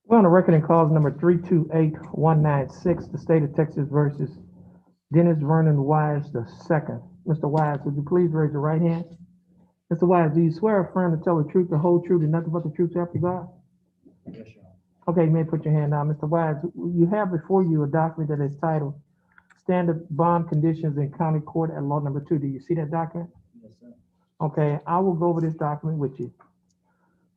We're on the record in cause number 328196, the state of Texas versus Dennis Vernon Wise II. Mr. Wise, would you please raise your right hand? Mr. Wise, do you swear or affirm to tell the truth, the whole truth, and nothing but the truth, so help you God? Yes, Your Honor. Okay, you may put your hand down. Mr. Wise, you have before you a document that is titled Standard Bond Conditions in County Court at Law Number 2. Do you see that document? Yes, sir. Okay, I will go over this document with you.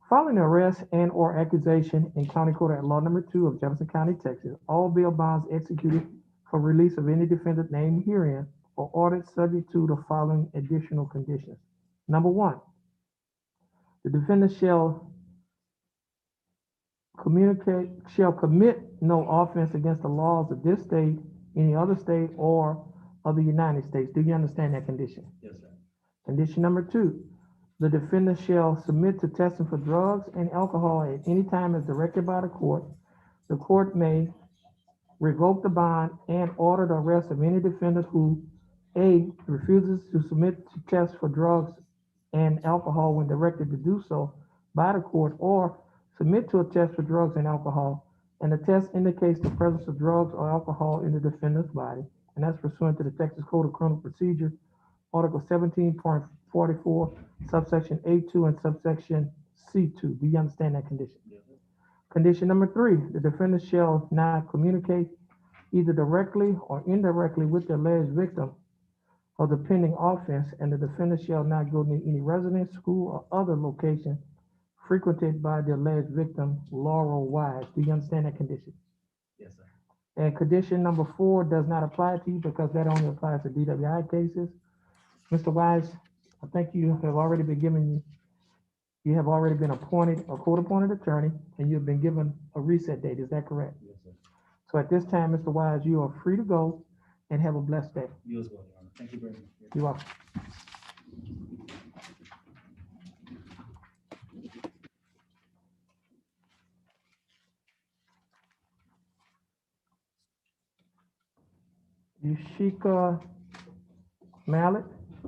Following the arrest and/or accusation in County Court at Law Number 2 of Jefferson County, Texas, all bail bonds executed for release of any defendant named herein are ordered subject to the following additional conditions. Number one, the defendant shall commit no offense against the laws of this state, any other state, or of the United States. Do you understand that condition? Yes, sir. Condition number two, the defendant shall submit to testing for drugs and alcohol at any time as directed by the court. The court may revoke the bond and order the arrest of any defendant who A, refuses to submit to tests for drugs and alcohol when directed to do so by the court, or submit to a test for drugs and alcohol, and the test indicates the presence of drugs or alcohol in the defendant's body, and that's pursuant to the Texas Code of Criminal Procedure, Article 17.44, subsection A2 and subsection C2. Do you understand that condition? Yes, sir. Condition number three, the defendant shall not communicate either directly or indirectly with the alleged victim of the pending offense, and the defendant shall not go to any residence, school, or other location frequented by the alleged victim, Laurel Wise. Do you understand that condition? Yes, sir. And condition number four does not apply to you because that only applies to DWI cases. Mr. Wise, I think you have already been appointed a court-appointed attorney, and you've been given a reset date. Is that correct? Yes, sir. So at this time, Mr. Wise, you are free to go and have a blessed day. You as well, Your Honor. Thank you very much. Yes, You're welcome. Yushika Mallet.